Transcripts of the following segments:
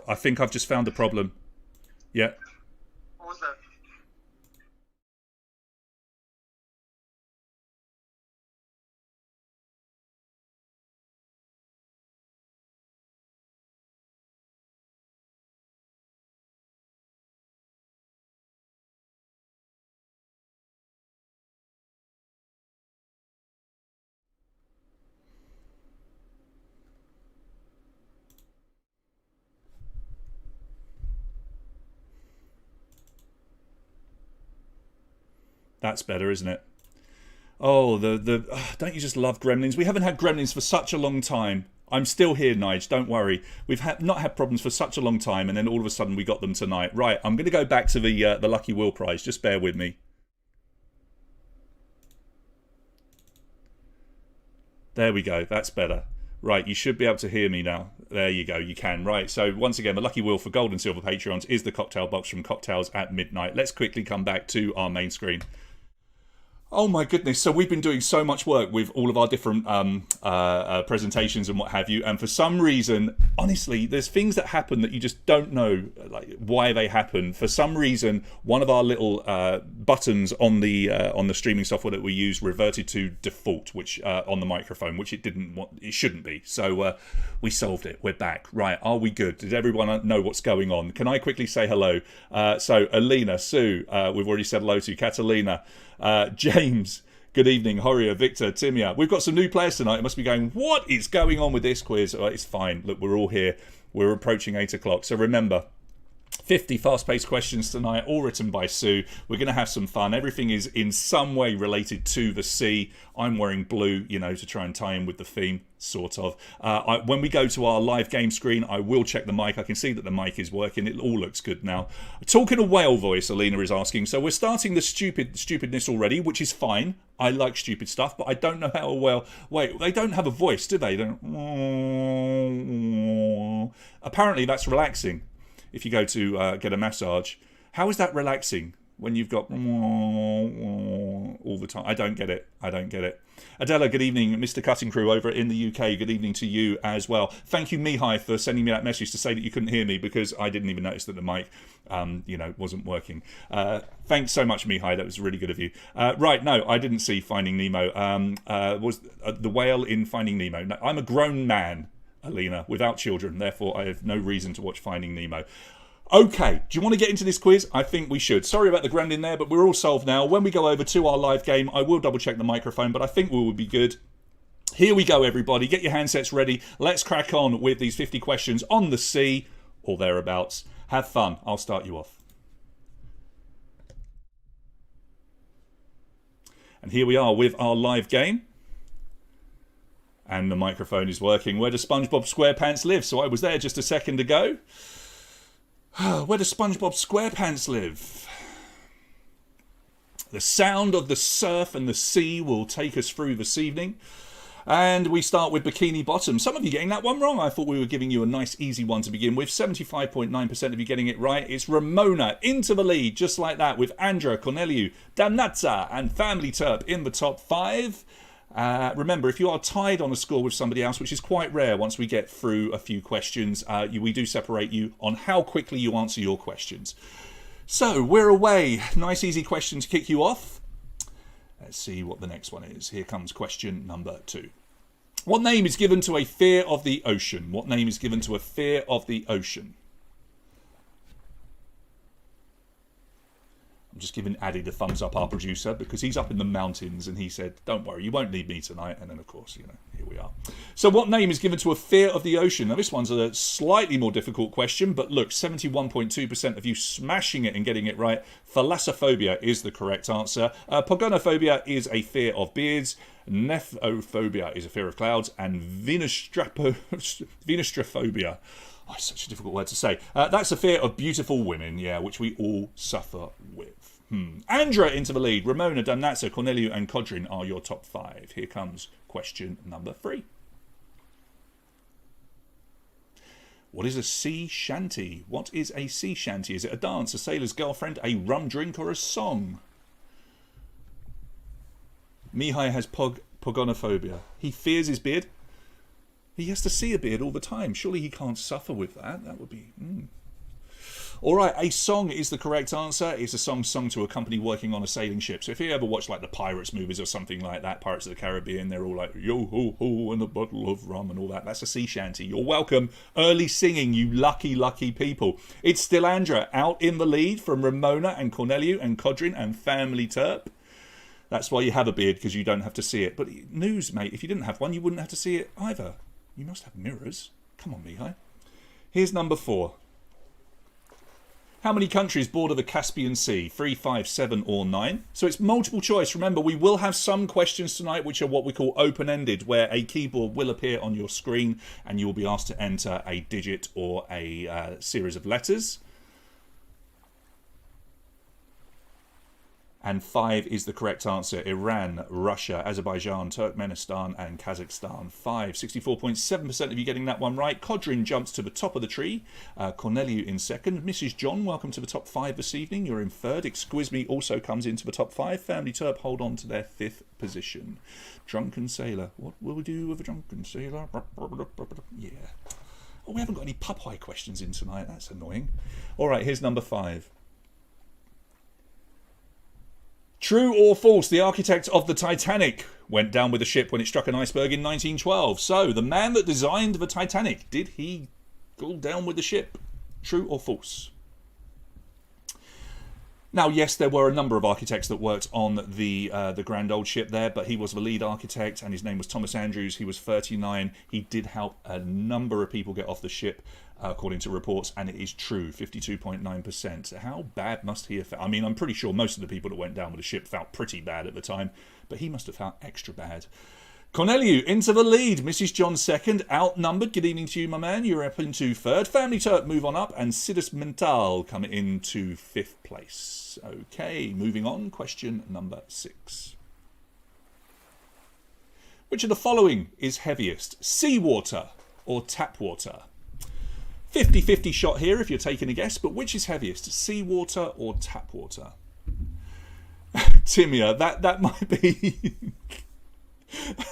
I think I've just found the problem. Yeah. What was that? That's better, isn't it? Oh, don't you just love Gremlins? We haven't had Gremlins for such a long time. I'm still here, Nige. Don't worry. We've not had problems for such a long time, and then all of a sudden we got them tonight. Right, I'm going to go back to the Lucky Will prize. Just bear with me. There we go. That's better. Right, you should be able to hear me now. There you go. You can. Right. So once again, the Lucky Will for Gold and Silver Patreons is the cocktail box from Cocktails at Midnight. Let's quickly come back to our main screen. Oh my goodness! So we've been doing so much work with all of our different presentations and what have you, and for some reason, honestly, there's things that happen that you just don't know like why they happen. For some reason, one of our little buttons on the streaming software that we use reverted to default, which on the microphone, which it didn't want, it shouldn't be. So we solved it. We're back. Right? Are we good? Did everyone know what's going on? Can I quickly say hello? So Alina, Sue, we've already said hello to Catalina. James, good evening. Horia, Victor, Timia. We've got some new players tonight. It must be going, what is going on with this quiz? Oh, it's fine. Look, we're all here. We're approaching 8 o'clock. So remember, 50 fast-paced questions tonight, all written by Sue. We're going to have some fun. Everything is in some way related to the sea. I'm wearing blue, you know, to try and tie in with the theme, sort of. When we go to our live game screen, I will check the mic. I can see that the mic is working. It all looks good now. Talking a whale voice, Alina is asking. So we're starting the stupidness already, which is fine. I like stupid stuff, but I don't know how well. Wait, they don't have a voice, do they? Apparently, that's relaxing. If you go to get a massage, how is that relaxing when you've got all the time? I don't get it. I don't get it. Adela, good evening. Mr. Cutting Crew over in the UK, good evening to you as well. Thank you, Mihai, for sending me that message to say that you couldn't hear me because I didn't even notice that the mic, wasn't working. Thanks so much, Mihai. That was really good of you. Right, no, I didn't see Finding Nemo. Was the whale in Finding Nemo? No, I'm a grown man, Alina, without children. Therefore, I have no reason to watch Finding Nemo. Okay, do you want to get into this quiz? I think we should. Sorry about the gremlin there, but we're all solved now. When we go over to our live game, I will double check the microphone, but I think we will be good. Here we go, everybody. Get your handsets ready. Let's crack on with these 50 questions on the sea, or thereabouts. Have fun. I'll start you off. And here we are with our live game. And the microphone is working. Where does SpongeBob SquarePants live? So I was there just a second ago. Where does SpongeBob SquarePants live? The sound of the surf and the sea will take us through this evening. And we start with Bikini Bottom. Some of you getting that one wrong. I thought we were giving you a nice easy one to begin with. 75.9% of you getting it right. It's Ramona into the lead, just like that, with Andra, Corneliu, Danazza and Family Terp in the top 5. Remember, if you are tied on a score with somebody else, which is quite rare once we get through a few questions, we do separate you on how quickly you answer your questions. So, we're away. Nice easy question to kick you off. Let's see what the next one is. Here comes question number 2. What name is given to a fear of the ocean? What name is given to a fear of the ocean? I'm just giving Addy the thumbs up, our producer, because he's up in the mountains and he said, don't worry, you won't need me tonight. And then, of course, here we are. So what name is given to a fear of the ocean? Now, this one's a slightly more difficult question, but look, 71.2% of you smashing it and getting it right. Thalassophobia is the correct answer. Pogonophobia is a fear of beards. Nephophobia is a fear of clouds. And Venustrophobia. Oh, it's such a difficult word to say. That's a fear of beautiful women, yeah, which we all suffer with. Andra into the lead. Ramona, Danazza, Corneliu and Codrin are your top 5. Here comes question number 3. What is a sea shanty? What is a sea shanty? Is it a dance, a sailor's girlfriend, a rum drink or a song? Mihai has pogonophobia. He fears his beard. He has to see a beard all the time. Surely he can't suffer with that. That would be... All right, a song is the correct answer. It's a song sung to a company working on a sailing ship. So if you ever watch like the Pirates movies or something like that, Pirates of the Caribbean, they're all like, yo ho ho, and a bottle of rum and all that. That's a sea shanty. You're welcome. Early singing, you lucky, lucky people. It's Stilandra out in the lead from Ramona and Corneliu and Codrin and Family Terp. That's why you have a beard, because you don't have to see it. But news, mate, if you didn't have one, you wouldn't have to see it either. You must have mirrors. Come on, Mihai. Here's number 4. How many countries border the Caspian Sea? 3, 5, 7 or 9? So it's multiple choice. Remember, we will have some questions tonight which are what we call open-ended, where a keyboard will appear on your screen and you will be asked to enter a digit or a series of letters. And 5 is the correct answer. Iran, Russia, Azerbaijan, Turkmenistan and Kazakhstan. 5. 64.7% of you getting that one right. Codrin jumps to the top of the tree. Corneliu in second. Mrs. John, welcome to the top 5 this evening. You're in third. Exquisme also comes into the top 5. Family Terp hold on to their 5th position. Drunken Sailor. What will we do with a drunken sailor? Yeah. Oh, we haven't got any Popeye questions in tonight. That's annoying. All right, here's number 5. True or false, the architect of the Titanic went down with the ship when it struck an iceberg in 1912. So, the man that designed the Titanic, did he go down with the ship? True or false? Now, yes, there were a number of architects that worked on the grand old ship there, but he was the lead architect, and his name was Thomas Andrews. He was 39. He did help a number of people get off the ship, according to reports, and it is true, 52.9%. How bad must he have felt? I mean, I'm pretty sure most of the people that went down with the ship felt pretty bad at the time, but he must have felt extra bad. Corneliu into the lead. Mrs. John second, outnumbered. Good evening to you, my man. You're up into third. Family Turk move on up, and Sidus Mental come into 5th place. Okay, moving on. Question number 6. Which of the following is heaviest? Seawater or tap water? 50-50 shot here if you're taking a guess, but which is heaviest? Seawater or tap water? Timia, that might be...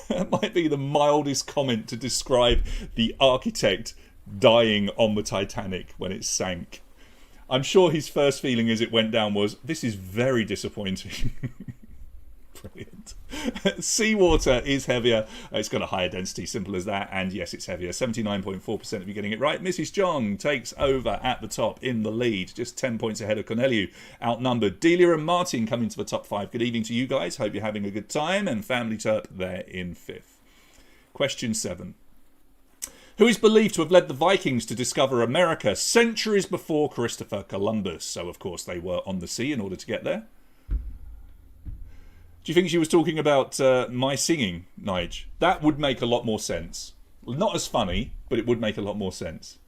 that might be the mildest comment to describe the architect dying on the Titanic when it sank. I'm sure his first feeling as it went down was, this is very disappointing. Brilliant. Seawater is heavier. It's got a higher density, simple as that. And yes, it's heavier. 79.4% of you getting it right. Mrs. John takes over at the top in the lead. Just 10 points ahead of Corneliu. Outnumbered. Delia and Martin come into the top 5. Good evening to you guys. Hope you're having a good time. And Family Terp there in 5th. Question 7. Who is believed to have led the Vikings to discover America centuries before Christopher Columbus? So, of course, they were on the sea in order to get there. Do you think she was talking about my singing, Nige? That would make a lot more sense. Not as funny, but it would make a lot more sense.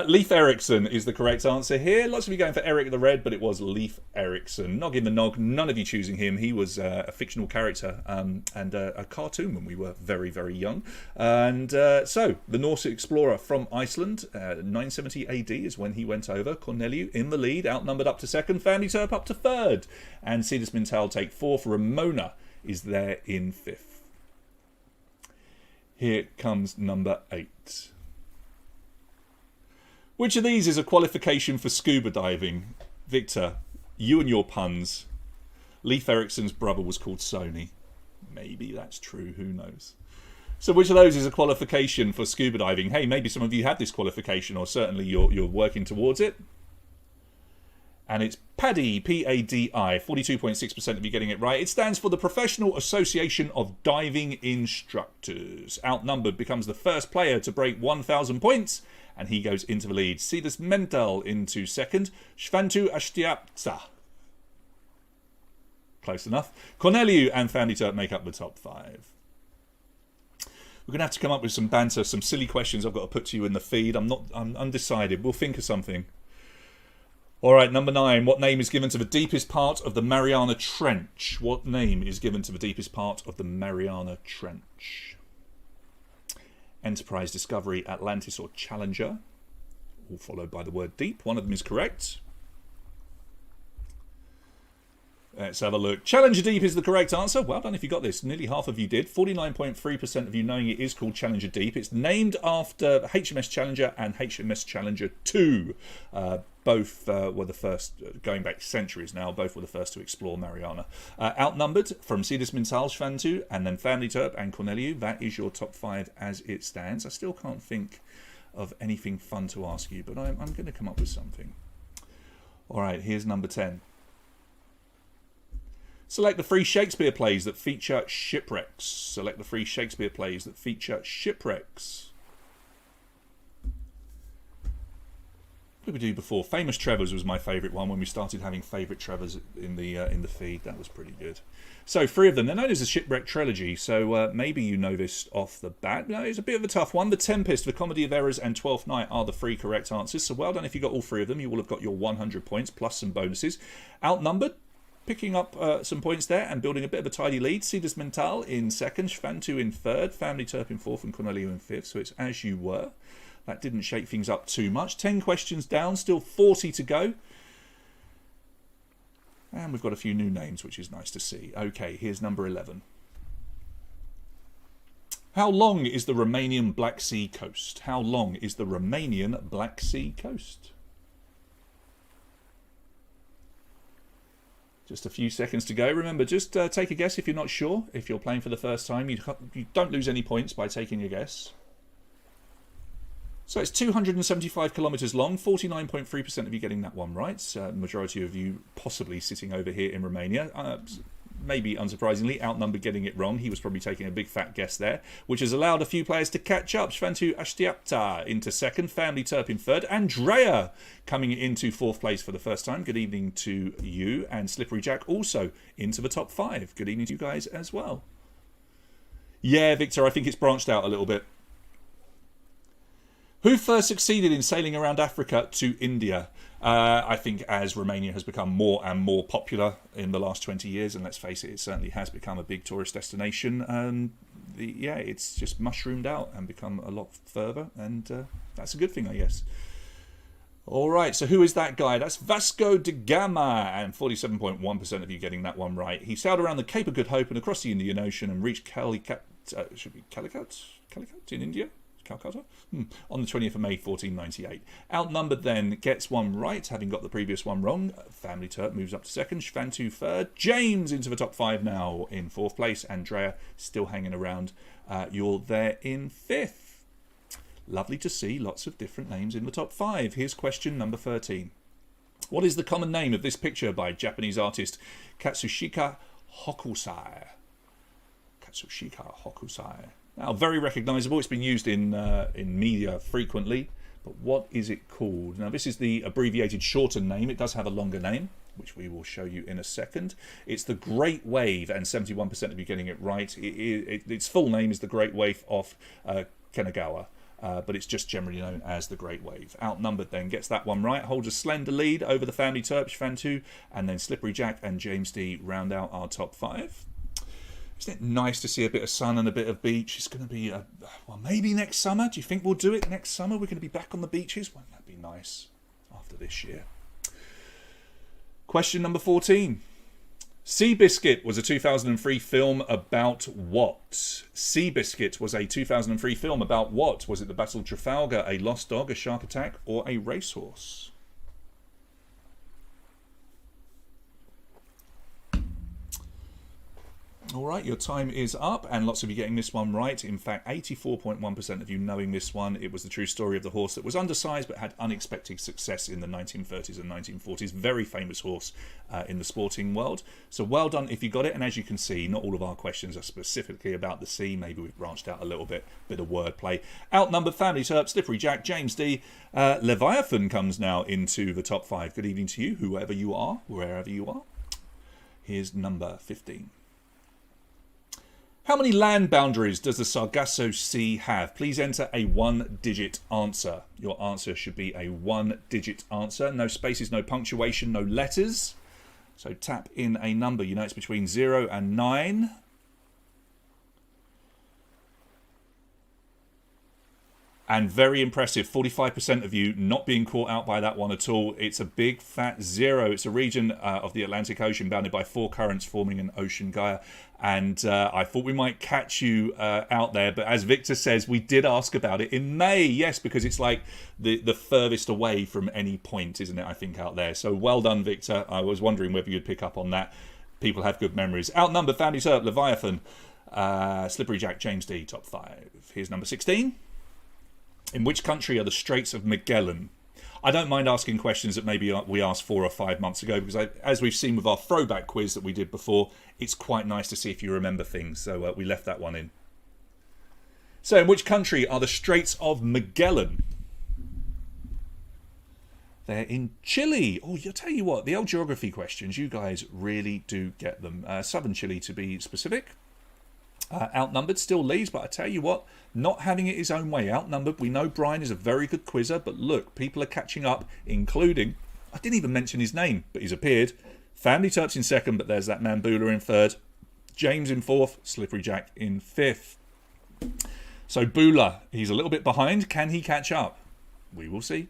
Leif Erikson is the correct answer here. Lots of you going for Eric the Red, but it was Leif Erikson. Nog in the nog, none of you choosing him. He was a fictional character and a cartoon when we were very, very young. And so, the Norse explorer from Iceland, 970 AD is when he went over. Corneliu in the lead, outnumbered up to 2nd. Family Terp up to 3rd. And Sidus Mental take 4th. Ramona is there in 5th. Here comes number 8. Which of these is a qualification for scuba diving? Victor, you and your puns. Leif Erikson's brother was called Sony. Maybe that's true, who knows? So which of those is a qualification for scuba diving? Hey, maybe some of you have this qualification, or certainly you're working towards it. And it's PADI, P-A-D-I, 42.6% of you getting it right. It stands for the Professional Association of Diving Instructors. Outnumbered becomes the first player to break 1,000 points, and he goes into the lead. Sidus Mental into 2nd. Shvantu Ashtiapta. Close enough. Corneliu and Family Terp make up the top 5. We're going to have to come up with some banter, some silly questions I've got to put to you in the feed. I'm undecided. We'll think of something. All right, number 9. What name is given to the deepest part of the Mariana Trench? What name is given to the deepest part of the Mariana Trench? Enterprise, Discovery, Atlantis or Challenger, all followed by the word deep. One of them is correct. Let's have a look. Challenger Deep is the correct answer. Well done if you got this. Nearly half of you did. 49.3% of you knowing it is called Challenger Deep. It's named after HMS Challenger and HMS Challenger 2. Both were the first, going back centuries now, both were the first to explore Mariana. Outnumbered from Sigismundtal, Svantu, and then Family Turp and Corneliu. That is your top 5 as it stands. I still can't think of anything fun to ask you, but I'm going to come up with something. All right, here's number 10. Select the 3 Shakespeare plays that feature shipwrecks. Select the 3 Shakespeare plays that feature shipwrecks. What did we do before? Famous Trevors was my favourite one when we started having favourite Trevors in the feed. That was pretty good. So 3 of them. They're known as the Shipwreck Trilogy, so maybe you know this off the bat. No, it's a bit of a tough one. The Tempest, The Comedy of Errors, and Twelfth Night are the 3 correct answers. So well done if you got all 3 of them. You will have got your 100 points plus some bonuses. Outnumbered. Picking up some points there and building a bit of a tidy lead. Sigismundtal in 2nd, Svantu in 3rd, Family Turp in 4th, and Corneliu in 5th. So it's as you were. That didn't shake things up too much. 10 questions down, still 40 to go. And we've got a few new names, which is nice to see. Okay, here's number 11. How long is the Romanian Black Sea coast? How long is the Romanian Black Sea coast? Just a few seconds to go. Remember, just take a guess if you're not sure. If you're playing for the first time, you don't lose any points by taking a guess. So it's 275 kilometres long, 49.3% of you getting that one right. Majority of you possibly sitting over here in Romania. Maybe unsurprisingly, outnumbered getting it wrong. He was probably taking a big fat guess there, which has allowed a few players to catch up. Svantu Ashtiapta into 2nd, Family Turp in 3rd, Andrea coming into 4th place for the first time. Good evening to you. And Slippery Jack also into the top 5. Good evening to you guys as well. Yeah, Victor, I think it's branched out a little bit. Who first succeeded in sailing around Africa to India? I think as Romania has become more and more popular in the last 20 years, and let's face it, it certainly has become a big tourist destination, it's just mushroomed out and become a lot further, and that's a good thing, I guess. All right, so who is that guy? That's Vasco De Gama, and 47.1% of you getting that one right. He sailed around the Cape of Good Hope and across the Indian Ocean and reached Calicut in India? Calcutta? On the 20th of May 1498. Outnumbered then gets one right, having got the previous one wrong. Family Turp moves up to 2nd, Svantu 3rd, James into the top 5 now in 4th place, Andrea still hanging around. You're there in 5th. Lovely to see lots of different names in the top 5. Here's question number 13. What is the common name of this picture by Japanese artist Katsushika Hokusai? Katsushika Hokusai. Now, very recognisable. It's been used in media frequently. But what is it called? Now, this is the abbreviated shortened name. It does have a longer name, which we will show you in a second. It's the Great Wave, and 71% of you getting it right. Its full name is the Great Wave off Kanagawa. But it's just generally known as the Great Wave. Outnumbered then gets that one right. Holds a slender lead over the Family Turp, Svantu, and then Slippery Jack and James D round out our top 5. Isn't it nice to see a bit of sun and a bit of beach? It's going to be, well, maybe next summer. Do you think we'll do it next summer? We're going to be back on the beaches? Wouldn't that be nice after this year? Question number 14. Seabiscuit was a 2003 film about what? Seabiscuit was a 2003 film about what? Was it the Battle of Trafalgar, a lost dog, a shark attack, or a racehorse? All right, your time is up, and lots of you getting this one right. In fact, 84.1% of you knowing this one. It was the true story of the horse that was undersized but had unexpected success in the 1930s and 1940s. Very famous horse in the sporting world. So well done if you got it. And as you can see, not all of our questions are specifically about the sea. Maybe we've branched out a little bit of wordplay. Outnumbered, Family Turp, Slippery Jack, James D. Leviathan comes now into the top 5. Good evening to you, whoever you are, wherever you are. Here's number 15. How many land boundaries does the Sargasso Sea have? Please enter a 1-digit answer. Your answer should be a 1-digit answer. No spaces, no punctuation, no letters. So tap in a number. You know it's between 0 and 9. And very impressive, 45% of you not being caught out by that one at all. It's a big fat 0. It's a region of the Atlantic Ocean bounded by 4 currents forming an ocean gyre. And I thought we might catch you out there. But as Victor says, we did ask about it in May. Yes, because it's like the furthest away from any point, isn't it, I think, out there. So well done, Victor. I was wondering whether you'd pick up on that. People have good memories. Outnumbered, Family Turp, Leviathan, Slippery Jack, James D, top 5. Here's number 16. In which country are the Straits of Magellan? I don't mind asking questions that maybe we asked 4 or 5 months ago, because as we've seen with our throwback quiz that we did before, it's quite nice to see if you remember things. So we left that one in. So in which country are the Straits of Magellan? They're in Chile. Oh, I'll tell you what, the old geography questions, you guys really do get them. Southern Chile, to be specific. Outnumbered still leads, but I tell you what, not having it his own way. Outnumbered, we know Brian is a very good quizzer, but look, people are catching up, including, I didn't even mention his name, but he's appeared. Family Turps in second, but there's that man Bula in third. James in fourth, Slippery Jack in fifth. So Bula, he's a little bit behind. Can he catch up? We will see.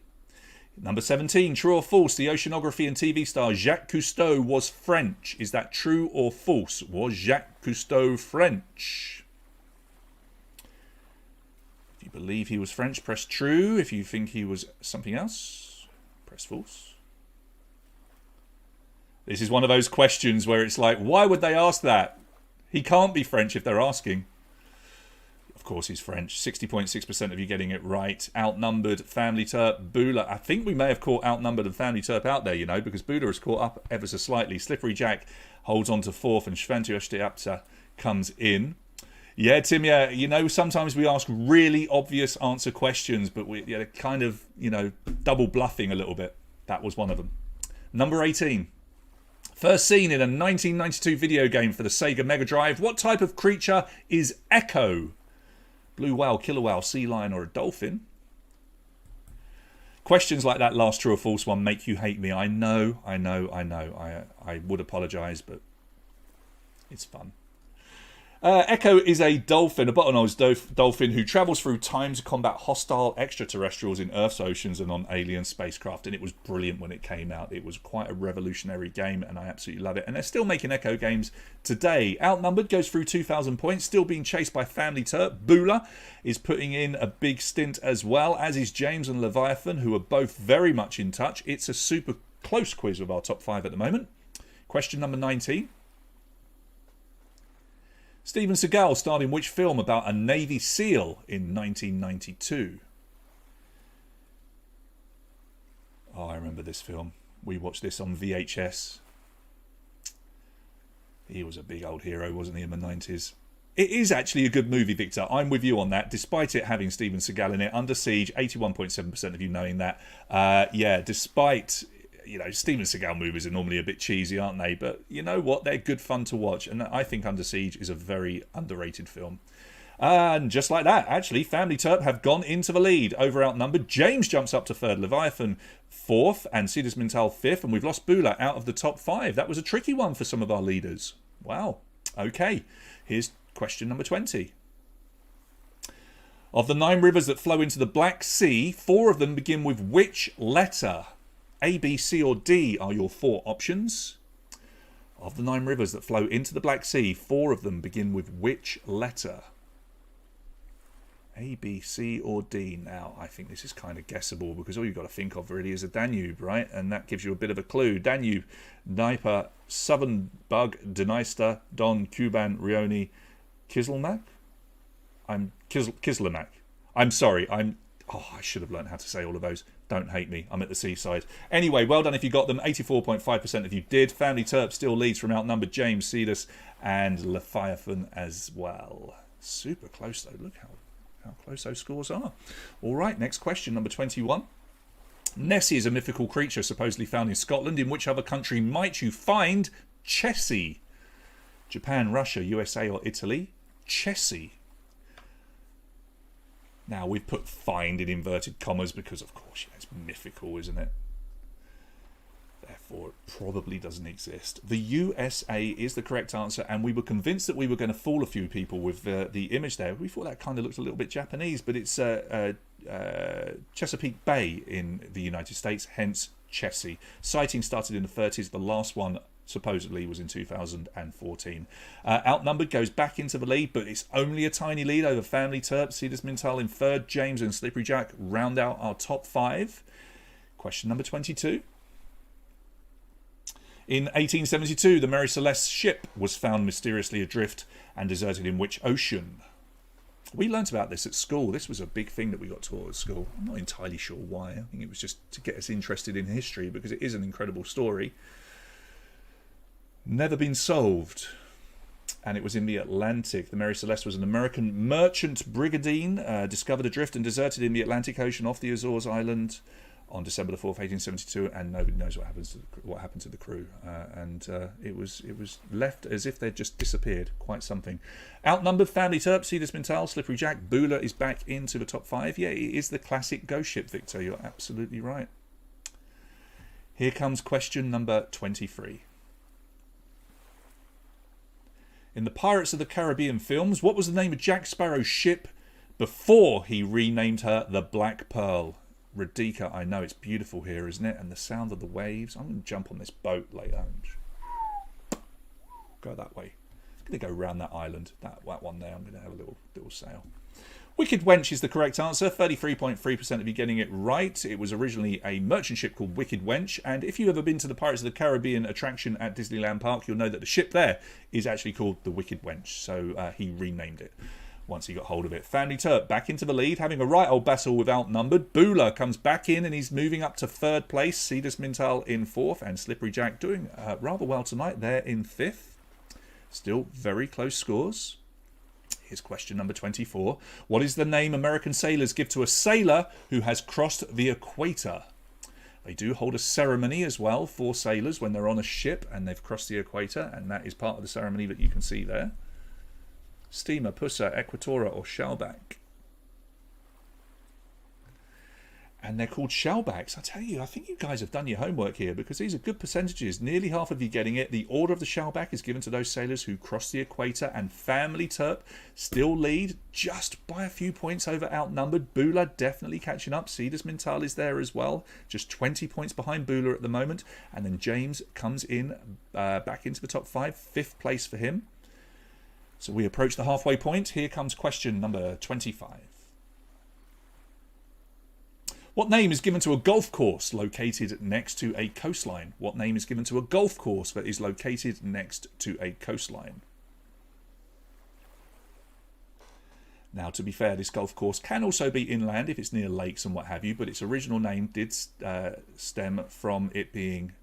Number 17, true or false? The oceanography and TV star Jacques Cousteau was French. Is that true or false? Was Jacques Cousteau French? If you believe he was French, press true. If you think he was something else, press false. This is one of those questions where it's like, why would they ask that? He can't be French if they're asking. Of course he's French. 60.6% of you getting it right. Outnumbered, Family Turp, Bula. I think we may have caught Outnumbered and Family Turp out there, you know, because Bula has caught up ever so slightly. Slippery Jack holds on to fourth, and Shvantiyoshtiapta comes in. Yeah, Tim, yeah, you know, sometimes we ask really obvious answer questions, but we're kind of, you know, double bluffing a little bit. That was one of them. Number 18. First seen in a 1992 video game for the Sega Mega Drive. What type of creature is Echo? Blue whale, killer whale, sea lion, or a dolphin? Questions like that last true or false one make you hate me. I know. I would apologise, but it's fun. Echo is a dolphin, a bottlenose dolphin who travels through time to combat hostile extraterrestrials in Earth's oceans and on alien spacecraft. And it was brilliant when it came out. It was quite a revolutionary game, and I absolutely love it. And they're still making Echo games today. Outnumbered, goes through 2,000 points, still being chased by Family Turp. Bula is putting in a big stint as well, as is James and Leviathan, who are both very much in touch. It's a super close quiz with our top 5 at the moment. Question number 19. Steven Seagal starred in which film about a Navy SEAL in 1992? Oh, I remember this film. We watched this on VHS. He was a big old hero, wasn't he, in the 90s? It is actually a good movie, Victor. I'm with you on that, despite it having Steven Seagal in it. Under Siege, 81.7% of you knowing that. Yeah, despite... You know, Steven Seagal movies are normally a bit cheesy, aren't they? But you know what? They're good fun to watch. And I think Under Siege is a very underrated film. And just like that, actually, Family Turp have gone into the lead. Over outnumbered. James jumps up to third. Leviathan fourth. And Sidus Mintal fifth. And we've lost Bula out of the top 5. That was a tricky one for some of our leaders. Wow. Okay. Here's question number 20. Of the 9 rivers that flow into the Black Sea, 4 of them begin with which letter? A, B, C or D are your 4 options. Of the 9 rivers that flow into the Black Sea, 4 of them begin with which letter? A, B, C or D. Now, I think this is kind of guessable because all you've got to think of really is a Danube, right? And that gives you a bit of a clue. Danube, Dnieper, Southern Bug, Dniester, Don, Kuban, Rioni, Kislemak? Kislemak. I'm sorry, I should have learned how to say all of those. Don't hate me. I'm at the seaside. Anyway, well done if you got them. 84.5% of you did. Family Turp still leads from outnumbered James, Cedus, and Leviathan as well. Super close, though. Look how close those scores are. All right, next question, number 21. Nessie is a mythical creature supposedly found in Scotland. In which other country might you find Chessie? Japan, Russia, USA, or Italy? Chessie. Now, we've put find in inverted commas because, of course, it's mythical, isn't it? Therefore, it probably doesn't exist. The USA is the correct answer, and we were convinced that we were going to fool a few people with the image there. We thought that kind of looked a little bit Japanese, but it's Chesapeake Bay in the United States, hence Chessie. Sighting started in the 30s. The last one supposedly was in 2014. Outnumbered goes back into the lead, but it's only a tiny lead over Family Turp, Cedars Mintal in third. James and Slippery Jack round out our top 5. Question number 22. In 1872, the Mary Celeste's ship was found mysteriously adrift and deserted in which ocean? We learnt about this at school. This was a big thing that we got taught at school. I'm not entirely sure why. I think it was just to get us interested in history because it is an incredible story. Never been solved. And it was in the Atlantic. The Mary Celeste was an American merchant brigantine discovered adrift and deserted in the Atlantic Ocean off the Azores Island on December the 4th, 1872, and nobody knows what happened to the crew. It was left as if they'd just disappeared. Quite something. Outnumbered, Family Turp, Cedars Mintal, Slippery Jack, Bula is back into the top 5. Yeah, it is the classic ghost ship, Victor. You're absolutely right. Here comes question number 23. In the Pirates of the Caribbean films, what was the name of Jack Sparrow's ship before he renamed her the Black Pearl? Radika, I know it's beautiful here, isn't it? And the sound of the waves. I'm going to jump on this boat later. Go that way. I'm going to go around that island. That one there. I'm going to have a little sail. Wicked Wench is the correct answer. 33.3% of you getting it right. It was originally a merchant ship called Wicked Wench. And if you've ever been to the Pirates of the Caribbean attraction at Disneyland Park, you'll know that the ship there is actually called the Wicked Wench. So he renamed it once he got hold of it. Family Turp back into the lead, having a right old battle with Outnumbered. Bula comes back in and he's moving up to 3rd place. Cedars Mintal in 4th, and Slippery Jack doing rather well tonight. They're in 5th. Still very close scores. Here's question number 24. What is the name American sailors give to a sailor who has crossed the equator? They do hold a ceremony as well for sailors when they're on a ship and they've crossed the equator, and that is part of the ceremony that you can see there. Steamer, Pusser, Equatora, or Shellback? And they're called Shellbacks. I tell you, I think you guys have done your homework here because these are good percentages. Nearly half of you getting it. The order of the Shellback is given to those sailors who cross the equator, and Family Turp still lead just by a few points over Outnumbered. Bula definitely catching up. Cedars Mintal is there as well. Just 20 points behind Bula at the moment. And then James comes in back into the top 5. 5th place for him. So we approach the halfway point. Here comes question number 25. What name is given to a golf course located next to a coastline? What name is given to a golf course that is located next to a coastline? Now, to be fair, this golf course can also be inland if it's near lakes and what have you, but its original name did stem from it being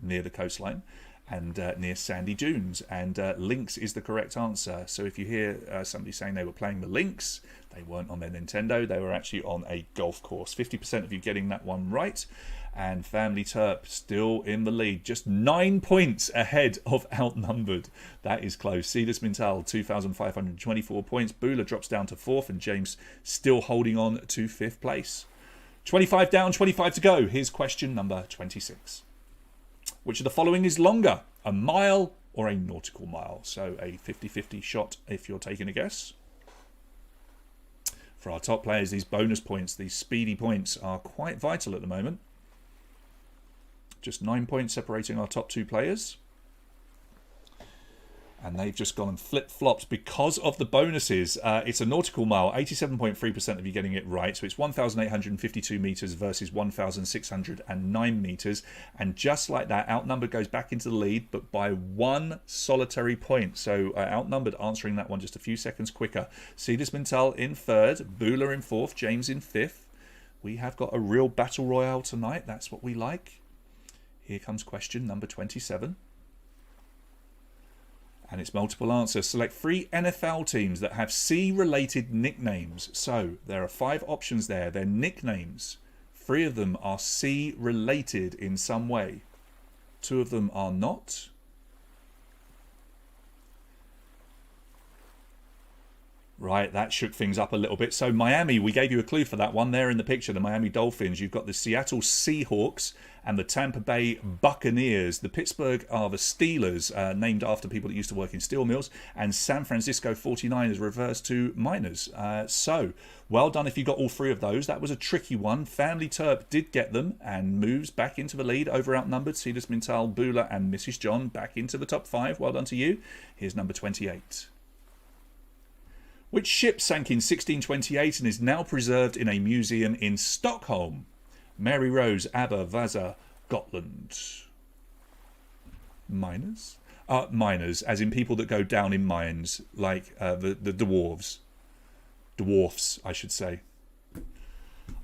near the coastline and near sandy dunes, and links is the correct answer. So if you hear somebody saying they were playing the links, they weren't on their Nintendo, they were actually on a golf course. 50% of you getting that one right, and Family Turp still in the lead, just 9 points ahead of Outnumbered. That is close. Cedars Mintal 2,524 points. Bula drops down to 4th, and James still holding on to 5th place. 25 down, 25 to go. Here's question number 26. Which of the following is longer, a mile or a nautical mile? So a 50-50 shot if you're taking a guess. For our top players, these bonus points, these speedy points are quite vital at the moment. Just 9 points separating our top 2 players. And they've just gone and flip-flopped because of the bonuses. It's a nautical mile, 87.3% of you getting it right. So it's 1,852 metres versus 1,609 metres. And just like that, Outnumbered goes back into the lead, but by 1 solitary point. So Outnumbered answering that one just a few seconds quicker. Cedars Mintal in 3rd, Bula in 4th, James in 5th. We have got a real battle royale tonight. That's what we like. Here comes question number 27. And it's multiple answers. Select 3 NFL teams that have C-related nicknames. So there are 5 options there. They're nicknames. 3 of them are C-related in some way. 2 of them are not. Right, that shook things up a little bit. So Miami, we gave you a clue for that one there in the picture, the Miami Dolphins. You've got the Seattle Seahawks and the Tampa Bay Buccaneers. The Pittsburgh are the Steelers, named after people that used to work in steel mills. And San Francisco 49ers reversed to miners. So, well done if you got all three of those. That was a tricky one. Family Terp did get them and moves back into the lead, over outnumbered. Cedars Mintal, Bula and Mrs. John back into the top 5. Well done to you. Here's number 28. Which ship sank in 1628 and is now preserved in a museum in Stockholm? Mary Rose, Abba, Vasa, Gotland. Miners? Miners, as in people that go down in mines, like the dwarves. Dwarfs, I should say.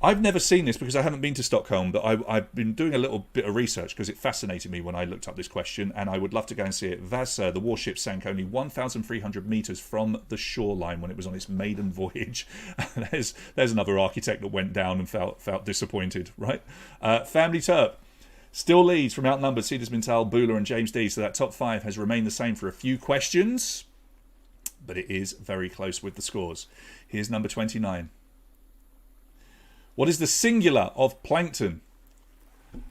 I've never seen this because I haven't been to Stockholm, but I've been doing a little bit of research because it fascinated me when I looked up this question, and I would love to go and see it. Vasa, the warship, sank only 1,300 metres from the shoreline when it was on its maiden voyage. There's another architect that went down and felt disappointed, right? Family Terp still leads from outnumbered Cedars Mintal, Bula and James D, so that top 5 has remained the same for a few questions, but it is very close with the scores. Here's number 29. What is the singular of Plankton?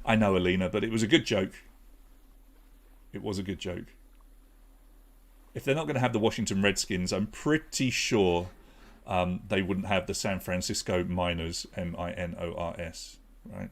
I know, Alina, but it was a good joke. It was a good joke. If they're not going to have the Washington Redskins, I'm pretty sure they wouldn't have the San Francisco Miners, M-I-N-O-R-S, right?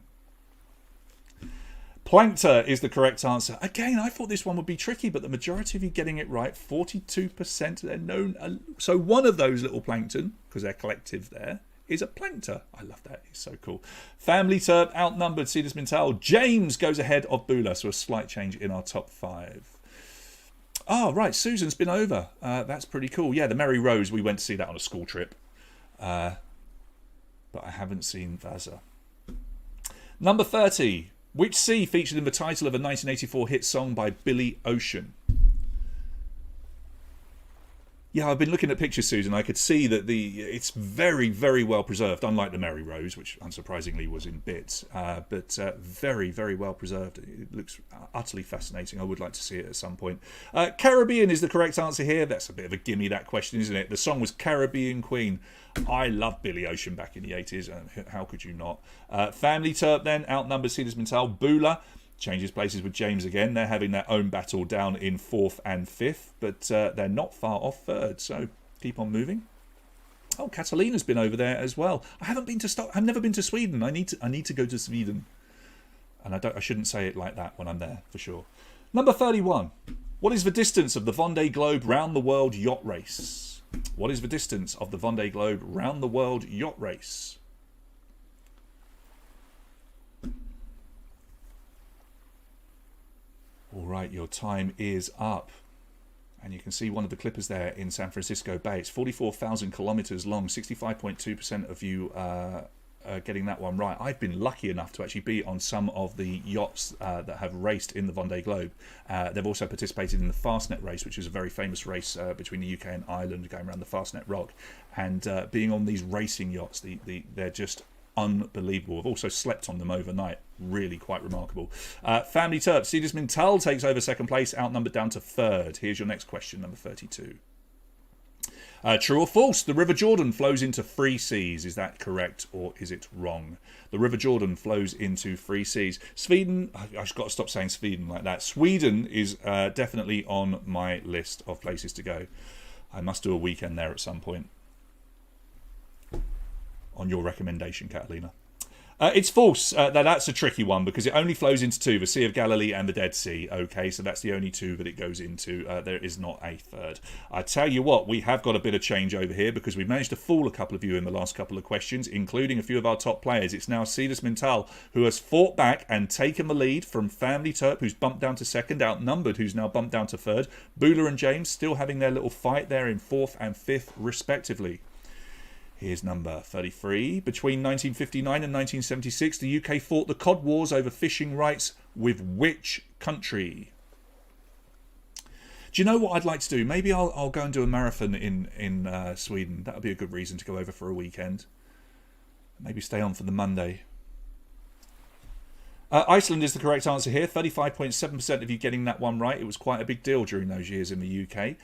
Plankton is the correct answer. Again, I thought this one would be tricky, but the majority of you getting it right, 42%. They're known. So one of those little plankton, because they're collective there, is a plankton. I love that. He's so cool. Family Terp outnumbered Cedars Mintal. James goes ahead of Bula, so a slight change in our top 5. Oh, right. Susan's been over. That's pretty cool. Yeah, the Mary Rose, we went to see that on a school trip. But I haven't seen Vasa. Number 30. Which sea featured in the title of a 1984 hit song by Billy Ocean? Yeah, I've been looking at pictures, Susan. I could see that it's very, very well preserved, unlike the Mary Rose, which unsurprisingly was in bits. But very, very well preserved. It looks utterly fascinating. I would like to see it at some point. Caribbean is the correct answer here. That's a bit of a gimme, that question, isn't it? The song was Caribbean Queen. I loved Billy Ocean back in the 80s. How could you not? Family Terp then, outnumbered Cedars Mintal. Bula changes places with James again. They're having their own battle down in 4th and 5th, but they're not far off 3rd, so keep on moving. Oh, Catalina's been over there as well. I've never been to Sweden. I need to go to Sweden, and I shouldn't say it like that when I'm there for sure. Number 31. What is the distance of the Vendée Globe round the world yacht race? What is the distance of the Vendée Globe round the world yacht race? All right, your time is up. And you can see one of the clippers there in San Francisco Bay. It's 44,000 kilometers long. 65.2% of you getting that one right. I've been lucky enough to actually be on some of the yachts that have raced in the Vendée Globe. They've also participated in the Fastnet race, which is a very famous race between the UK and Ireland, going around the Fastnet Rock. And being on these racing yachts, they're just unbelievable. I've also slept on them overnight. Really quite remarkable. Family Terp, Cedars Mintal takes over 2nd place, outnumbered down to 3rd. Here's your next question, number 32. True or false? The River Jordan flows into 3 seas. Is that correct or is it wrong? The River Jordan flows into 3 seas. Sweden, I've got to stop saying Sweden like that. Sweden is definitely on my list of places to go. I must do a weekend there at some point. On your recommendation, Catalina. It's false. That's a tricky one because it only flows into 2, the Sea of Galilee and the Dead Sea. Okay, so that's the only 2 that it goes into. There is not a 3rd. I tell you what, we have got a bit of change over here because we've managed to fool a couple of you in the last couple of questions, including a few of our top players. It's now Cedars Mintal who has fought back and taken the lead from Family Terp, who's bumped down to 2nd, outnumbered, who's now bumped down to 3rd. Bula and James still having their little fight there in 4th and 5th, respectively. Here's number 33. Between 1959 and 1976, the UK fought the Cod Wars over fishing rights with which country? Do you know what I'd like to do? Maybe I'll go and do a marathon in Sweden. That would be a good reason to go over for a weekend. Maybe stay on for the Monday. Iceland is the correct answer here. 35.7% of you getting that one right. It was quite a big deal during those years in the UK.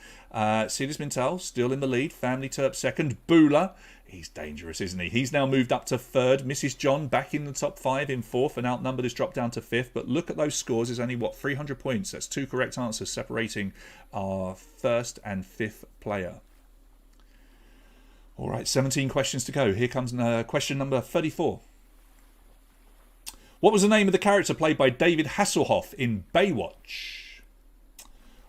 Silas Mintel still in the lead. Family Terp second. Bula, he's dangerous, isn't he? He's now moved up to third. Mrs. John back in the top 5 in fourth, and Outnumbered has dropped down to fifth. But look at those scores. There's only, 300 points. That's 2 correct answers separating our first and fifth player. All right, 17 questions to go. Here comes question number 34. What was the name of the character played by David Hasselhoff in Baywatch?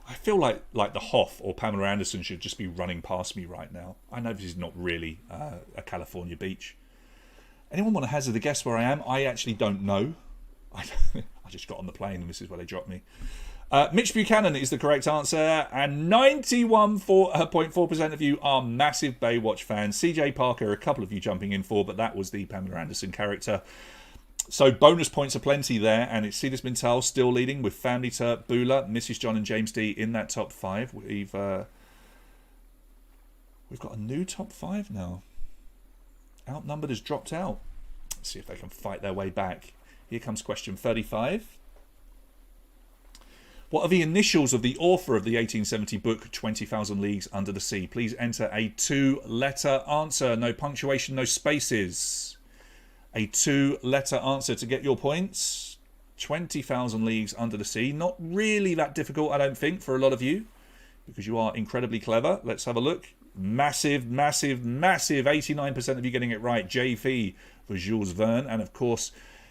I feel like the Hoff or Pamela Anderson should just be running past me right now. I know this is not really a California beach. Anyone want to hazard a guess where I am? I actually don't know. I just got on the plane and this is where they dropped me. Mitch Buchanan is the correct answer, and 91.4% of you are massive Baywatch fans. CJ Parker, a couple of you jumping in for, but that was the Pamela Anderson character. So bonus points are plenty there, and it's Silas Mintal still leading with Family Terp, Bula, Mrs. John and James D in that top 5. We've got a new top 5 now. Outnumbered has dropped out. Let's see if they can fight their way back. Here comes question 35. What are the initials of the author of the 1870 book 20,000 Leagues Under the Sea? Please enter a 2-letter answer. No punctuation, no spaces. A 2-letter answer to get your points. 20,000 Leagues Under the Sea. Not really that difficult, I don't think, for a lot of you, because you are incredibly clever. Let's have a look. Massive, massive, massive 89% of you getting it right. JV for Jules Verne. And of course,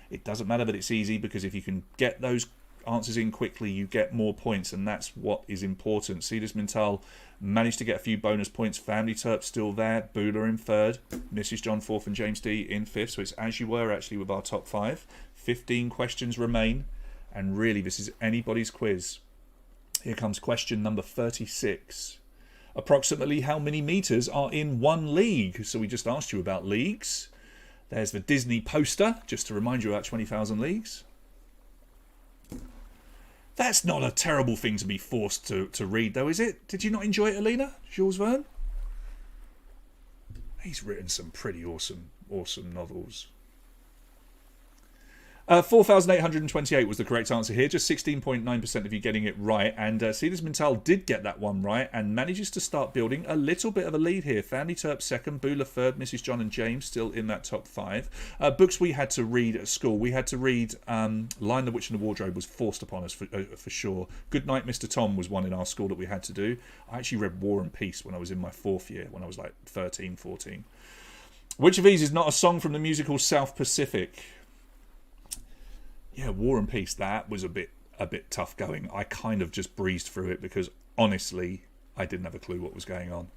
it doesn't matter that it's easy, because if you can get those answers in quickly, you get more points, and that's what is important. Silas Mintal managed to get a few bonus points. Family Terp still there. Bula in third. Mrs. John fourth, and James D in fifth. So it's as you were actually with our top 5. 15 questions remain, and really this is anybody's quiz. Here comes question number 36. Approximately how many meters are in 1 league? So we just asked you about leagues. There's the Disney poster, just to remind you about 20,000 Leagues. That's not a terrible thing to be forced to read, though, is it? Did you not enjoy it, Alina? Jules Verne? He's written some pretty awesome novels. 4,828 was the correct answer here. Just 16.9% of you getting it right. And Silas Mintal did get that one right and manages to start building a little bit of a lead here. Family Terp second, Bula third, Mrs. John and James still in that top 5. Books we had to read at school. We had to read Lion, the Witch and the Wardrobe was forced upon us for sure. Good Night, Mr. Tom was one in our school that we had to do. I actually read War and Peace when I was in my 4th year, when I was like 13, 14. Which of these is not a song from the musical South Pacific? Yeah, War and Peace, that was a bit tough going. I kind of just breezed through it because, honestly, I didn't have a clue what was going on.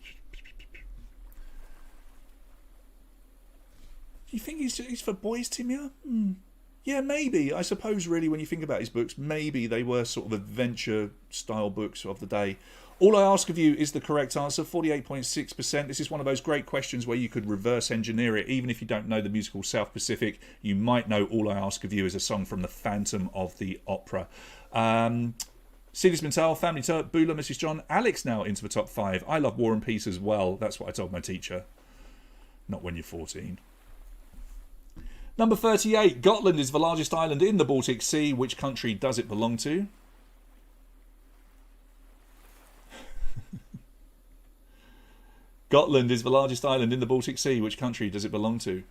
Do you think he's for boys, Timia? Yeah, maybe. I suppose, really, when you think about his books, maybe they were sort of adventure-style books of the day. All I ask of you is the correct answer, 48.6%. This is one of those great questions where you could reverse engineer it. Even if you don't know the musical South Pacific, you might know All I Ask of You is a song from the Phantom of the Opera. Silas Mintal, Family Terp, Bula, Mrs. John, Alex now into the top 5. I love War and Peace as well. That's what I told my teacher. Not when you're 14. Number 38. Gotland is the largest island in the Baltic Sea. Which country does it belong to? Gotland is the largest island in the Baltic Sea. Which country does it belong to?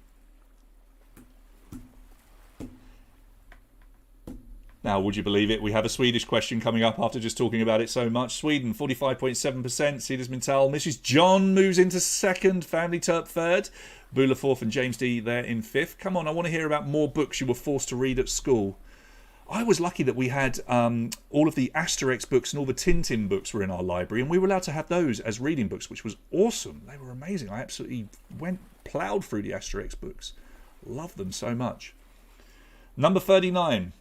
Now, would you believe it? We have a Swedish question coming up after just talking about it so much. Sweden, 45.7%. Silas Mintal. Mrs. John moves into second. Family Terp third. Bula fourth and James D there in fifth. Come on, I want to hear about more books you were forced to read at school. I was lucky that we had all of the Asterix books and all the Tintin books were in our library, and we were allowed to have those as reading books, which was awesome. They were amazing. I absolutely ploughed through the Asterix books. Loved them so much. Number 39.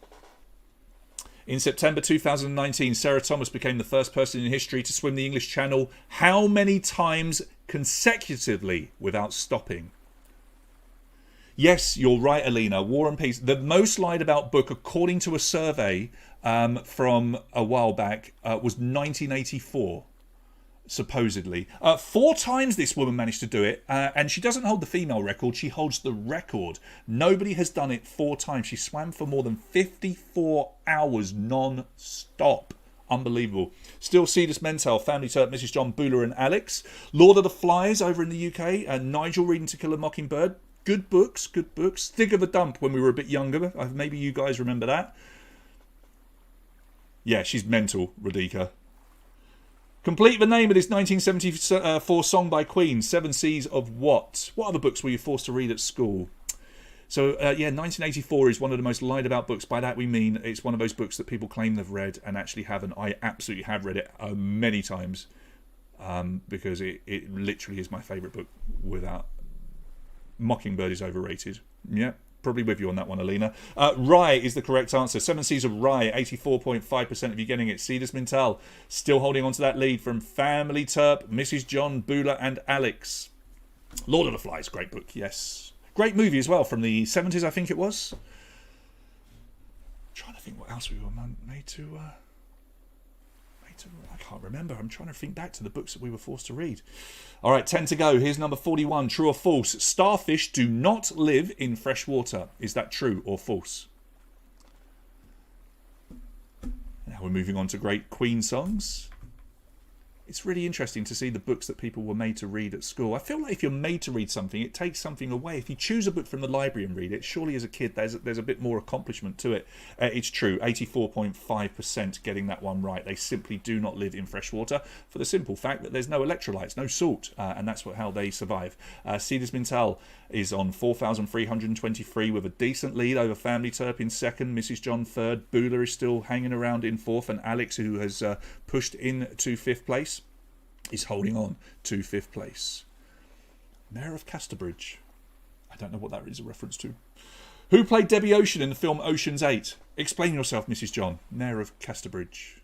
In September 2019, Sarah Thomas became the first person in history to swim the English Channel how many times consecutively without stopping? Yes, you're right, Alina. War and Peace. The most lied about book, according to a survey from a while back, was 1984. supposedly. 4 times this woman managed to do it, and she doesn't hold the female record, she holds the record. Nobody has done it 4 times. She swam for more than 54 hours non-stop. Unbelievable. Still Cetus Mentel, Family Turp, Mrs. John Booler and Alex. Lord of the Flies over in the UK, and Nigel reading To Kill a Mockingbird. Good books, good books. Thick of a Dump when we were a bit younger. Maybe you guys remember that. Yeah, she's mental, Radhika. Complete the name of this 1974 song by Queen, Seven Seas of What? What other books were you forced to read at school? So, 1984 is one of the most lied about books. By that we mean it's one of those books that people claim they've read and actually haven't. I absolutely have read it many times because it literally is my favourite book without... Mockingbird is overrated. Yeah, probably with you on that one, Alina. Rye is the correct answer. 7 Seas of Rye, 84.5% of you getting it. Cetus Mintal still holding on to that lead from Family Turp, Mrs. John Booler and Alex. Lord of the Flies, great book, yes. Great movie as well, from the 70s, I think it was. I'm trying to think what else we were made to... I can't remember. I'm trying to think back to the books that we were forced to read. All right, 10 to go. Here's number 41. True or false? Starfish do not live in fresh water. Is that true or false? Now we're moving on to great Queen songs. It's really interesting to see the books that people were made to read at school. I feel like if you're made to read something, it takes something away. If you choose a book from the library and read it, surely as a kid there's a bit more accomplishment to it. It's true, 84.5% getting that one right. They simply do not live in fresh water for the simple fact that there's no electrolytes, no salt, and that's how they survive. Cetus Mintal is on 4,323 with a decent lead over Family Turp in second, Mrs. John third, Booler is still hanging around in fourth, and Alex, who has pushed into fifth place, is holding on to fifth place. Mayor of Casterbridge. I don't know what that is a reference to. Who played Debbie Ocean in the film Ocean's 8? Explain yourself, Mrs. John. Mayor of Casterbridge.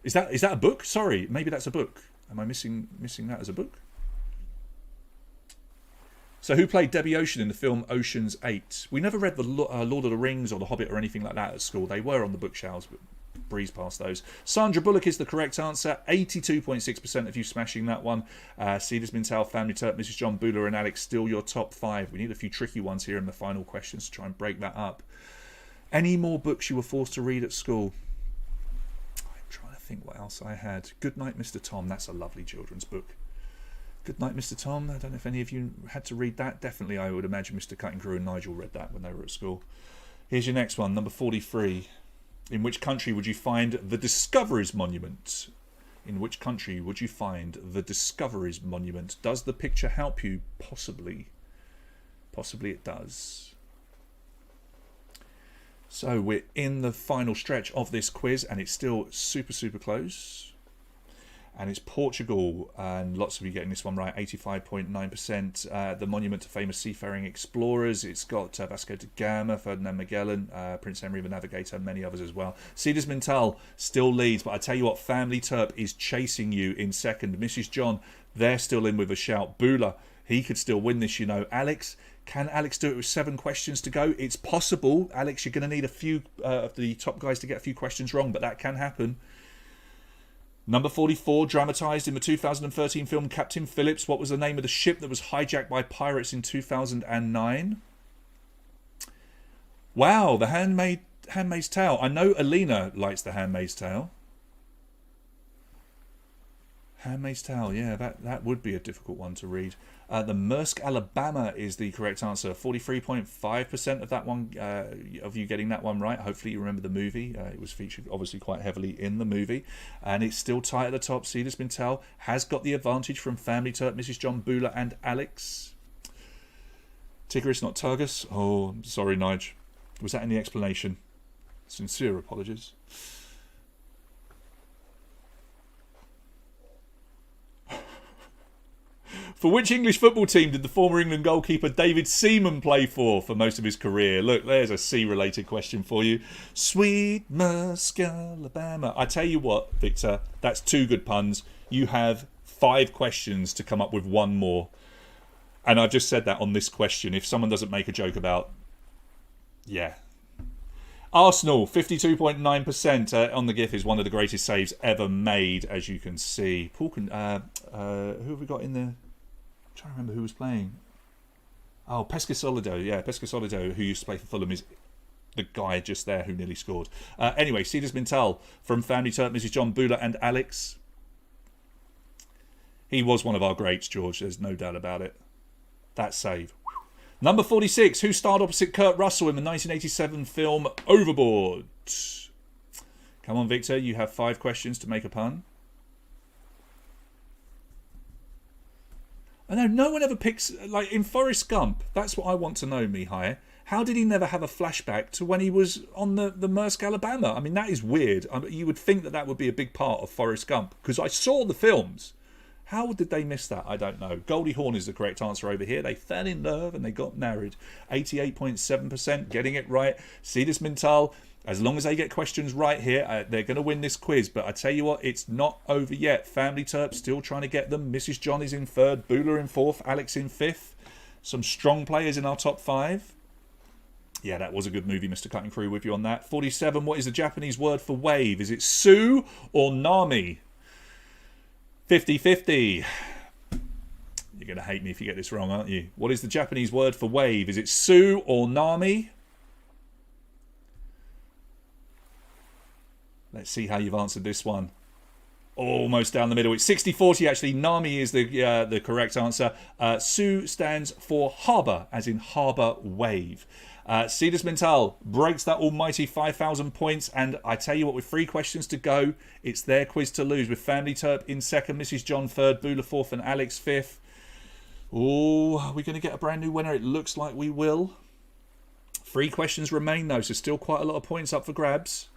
Is that a book? Sorry, maybe that's a book. Am I missing that as a book? So who played Debbie Ocean in the film Ocean's 8? We never read the Lord of the Rings or The Hobbit or anything like that at school. They were on the bookshelves, but breeze past those. Sandra Bullock is the correct answer. 82.6% of you smashing that one. Cetus Mintal, Family Turp, Mrs. John Booler and Alex still your top 5. We need a few tricky ones here in the final questions to try and break that up. Any more books you were forced to read at school? I'm trying to think what else I had. Goodnight, Mr. Tom. That's a lovely children's book. Goodnight, Mr. Tom. I don't know if any of you had to read that. Definitely, I would imagine Mr. Cutting Crew and Nigel read that when they were at school. Here's your next one, number 43. In which country would you find the Discoveries Monument? In which country would you find the Discoveries Monument? Does the picture help you? Possibly. Possibly it does. So we're in the final stretch of this quiz, and it's still super, super close. And it's Portugal, and lots of you getting this one right, 85.9%. The monument to famous seafaring explorers. It's got Vasco de Gama, Ferdinand Magellan, Prince Henry the Navigator, many others as well. Cetus Mintal still leads, but I tell you what, Family Turp is chasing you in second. Mrs. John, they're still in with a shout. Booler, he could still win this, you know. Alex, can Alex do it with 7 questions to go? It's possible. Alex, you're going to need a few of the top guys to get a few questions wrong, but that can happen. Number 44, dramatised in the 2013 film Captain Phillips. What was the name of the ship that was hijacked by pirates in 2009? Wow, The Handmaid's Tale. I know Alina likes The Handmaid's Tale. Handmaid's Tale, yeah, that would be a difficult one to read. The Maersk, Alabama is the correct answer. 43.5% of that one, of you getting that one right. Hopefully you remember the movie. It was featured obviously quite heavily in the movie. And it's still tight at the top. Cetus Mintal has got the advantage from Family Turp, Mrs. John Booler and Alex. Tigris, not Turgus. Oh, sorry, Nige. Was that in the explanation? Sincere apologies. For which English football team did the former England goalkeeper David Seaman play for most of his career? Look, there's a sea-related question for you. Sweet Maersk, Alabama. I tell you what, Victor, that's 2 good puns. You have 5 questions to come up with 1 more. And I've just said that on this question. If someone doesn't make a joke about... Yeah. Arsenal, 52.9% on the GIF is one of the greatest saves ever made, as you can see. Paul can, who have we got in there? I'm trying to remember who was playing. Oh, Pescasolido. Yeah, Pescasolido, who used to play for Fulham, is the guy just there who nearly scored. Anyway, Cedars Mintal from Family Turp, Mrs. John Bula and Alex. He was one of our greats, George. There's no doubt about it. That save. Number 46. Who starred opposite Kurt Russell in the 1987 film Overboard? Come on, Victor. You have 5 questions to make a pun. I know no one ever picks... Like, in Forrest Gump, that's what I want to know, Mihai. How did he never have a flashback to when he was on the Maersk, Alabama? I mean, that is weird. You would think that would be a big part of Forrest Gump, because I saw the films. How did they miss that? I don't know. Goldie Hawn is the correct answer over here. They fell in love and they got married. 88.7%, getting it right. Cedars Mintal, as long as they get questions right here, they're going to win this quiz. But I tell you what, it's not over yet. Family Terp still trying to get them. Mrs. John is in 3rd, Bula in 4th, Alex in 5th. Some strong players in our top 5. Yeah, that was a good movie, Mr. Cutting Crew, with you on that. 47, what is the Japanese word for wave? Is it su or nami? 50-50. You're going to hate me if you get this wrong, aren't you? What is the Japanese word for wave? Is it su or nami? Let's see how you've answered this one. Almost down the middle. It's 60-40 actually. Nami is the correct answer. Su stands for harbour, as in harbour wave. Cedars Mintal breaks that almighty 5,000 points, and I tell you what, with 3 questions to go, it's their quiz to lose, with Family Terp in 2nd, Mrs. John 3rd, Bula 4th and Alex 5th. Oh, are we going to get a brand new winner? It looks like we will. 3 questions remain though, so still quite a lot of points up for grabs.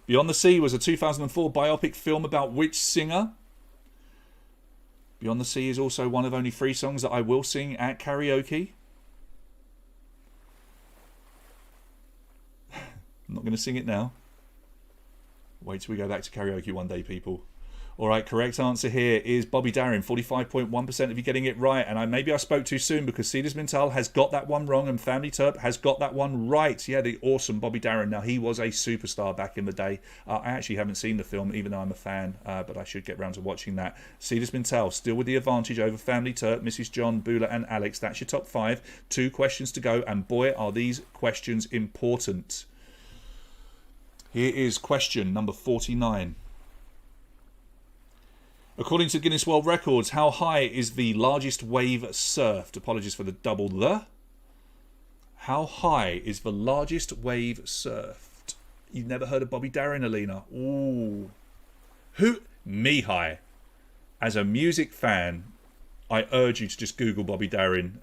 Beyond the Sea was a 2004 biopic film about which singer? Beyond the Sea is also one of only 3 songs that I will sing at karaoke. I'm not going to sing it now. Wait till we go back to karaoke one day, people. Alright, correct answer here is Bobby Darin. 45.1% of you getting it right. And maybe I spoke too soon, because Cedars Mintal has got that one wrong and Family Terp has got that one right. Yeah, the awesome Bobby Darin. Now, he was a superstar back in the day. I actually haven't seen the film, even though I'm a fan, but I should get round to watching that. Cedars Mintal still with the advantage over Family Terp, Mrs. John, Bula and Alex. That's your top 5. 2 questions to go, and boy, are these questions important. Here is question number 49. According to Guinness World Records, how high is the largest wave surfed? Apologies for the double the. How high is the largest wave surfed? You've never heard of Bobby Darin, Alina? Ooh. Who? Mihai. As a music fan, I urge you to just Google Bobby Darin.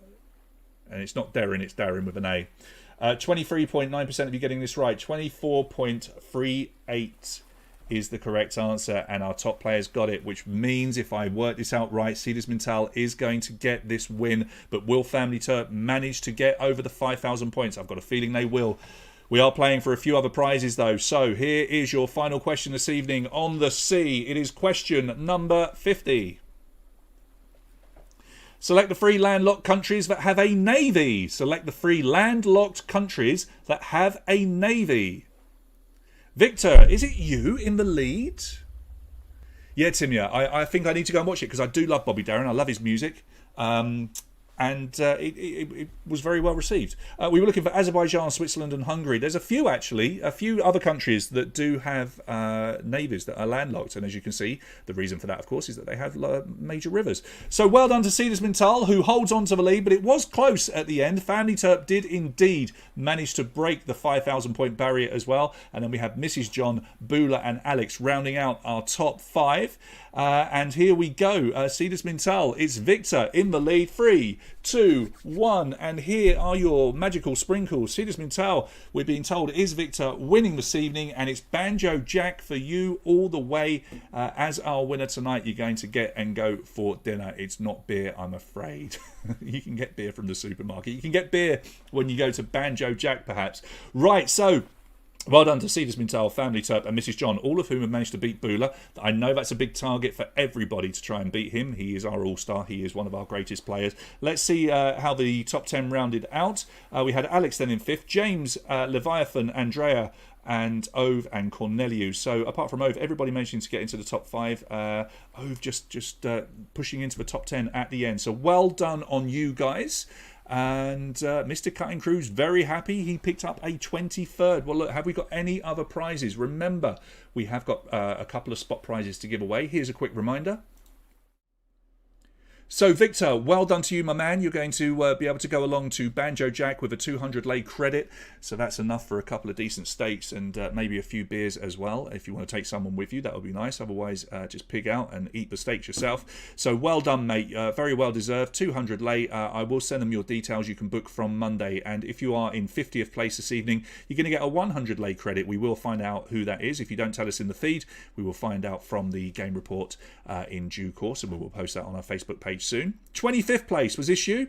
And it's not Darren, it's Darin with an A. 23.9% of you getting this right. 24.38 is the correct answer, and our top players got it, which means if I work this out right, Cedars Mintal is going to get this win. But will Family Terp manage to get over the 5,000 points? I've got a feeling they will. We are playing for a few other prizes though. So here is your final question this evening on the sea. It is question number 50. Select the 3 landlocked countries that have a navy. Select the 3 landlocked countries that have a navy. Victor, is it you in the lead? Yeah, Timya, I think I need to go and watch it, because I do love Bobby Darin. I love his music. And it was very well received. We were looking for Azerbaijan, Switzerland and Hungary. There's a few, actually, a few other countries that do have navies that are landlocked. And as you can see, the reason for that, of course, is that they have major rivers. So well done to Cedars Mintal, who holds on to the lead, but it was close at the end. Family Terp did indeed manage to break the 5,000 point barrier as well. And then we have Mrs. John, Bula and Alex rounding out our top 5. And here we go. Cedars Mintal, it's Victor in the lead. 3, 2, 1. And here are your magical sprinkles. Cedars Mintal, we're being told, is Victor winning this evening. And it's Banjo Jack for you all the way. As our winner tonight, you're going to get and go for dinner. It's not beer, I'm afraid. You can get beer from the supermarket. You can get beer when you go to Banjo Jack, perhaps. Right, so Well done to Cedars Mintal, Family Turp, and Mrs. John, all of whom have managed to beat Bula. I know that's a big target for everybody to try and beat him. He is our all-star. He is one of our greatest players. Let's see how the top 10 rounded out. We had Alex then in 5th, James, Leviathan, Andrea, and Ove and Cornelius. So apart from Ove, everybody managing to get into the top 5. Ove just pushing into the top 10 at the end. So well done on you guys. And Mr. Cutting Crew's very happy. He picked up a 23rd. Well, look, have we got any other prizes? Remember, we have got a couple of spot prizes to give away. Here's a quick reminder. So, Victor, well done to you, my man. You're going to be able to go along to Banjo Jack with a 200 lei credit. So that's enough for a couple of decent steaks and maybe a few beers as well. If you want to take someone with you, that would be nice. Otherwise, just pig out and eat the steaks yourself. So well done, mate. Very well deserved. 200 lei. I will send them your details. You can book from Monday. And if you are in 50th place this evening, you're going to get a 100 lei credit. We will find out who that is. If you don't tell us in the feed, we will find out from the game report in due course. And we will post that on our Facebook page soon. 25th place, was this you?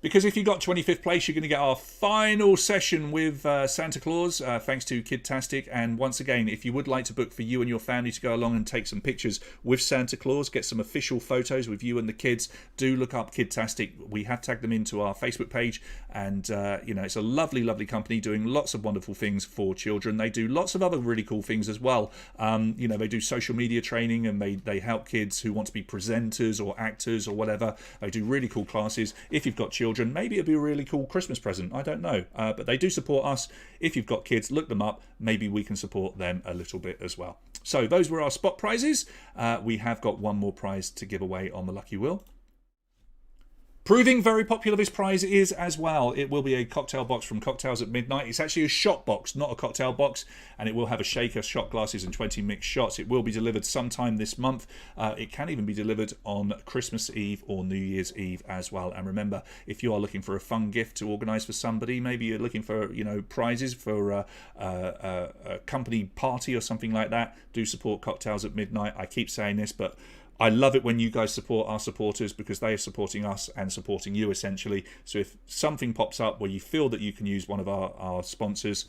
Because if you got 25th place, you're going to get our final session with Santa Claus, thanks to Kidtastic. And once again, if you would like to book for you and your family to go along and take some pictures with Santa Claus, get some official photos with you and the kids, do look up Kidtastic. We have tagged them into our Facebook page. And, you know, it's a lovely, lovely company doing lots of wonderful things for children. They do lots of other really cool things as well. You know, they do social media training and they help kids who want to be presenters or actors or whatever. They do really cool classes. If you've got children, maybe it'd be a really cool Christmas present. I don't know. But they do support us. If you've got kids, look them up. Maybe we can support them a little bit as well. So those were our spot prizes. We have got one more prize to give away on the Lucky Wheel. Proving very popular, this prize is as well. It will be a cocktail box from Cocktails at Midnight. It's actually a shot box, not a cocktail box. And it will have a shaker, shot glasses and 20 mixed shots. It will be delivered sometime this month. It can even be delivered on Christmas Eve or New Year's Eve as well. And remember, if you are looking for a fun gift to organise for somebody, maybe you're looking for, you know, prizes for a company party or something like that, do support Cocktails at Midnight. I keep saying this, but I love it when you guys support our supporters because they are supporting us and supporting you essentially. So if something pops up where you feel that you can use one of our sponsors,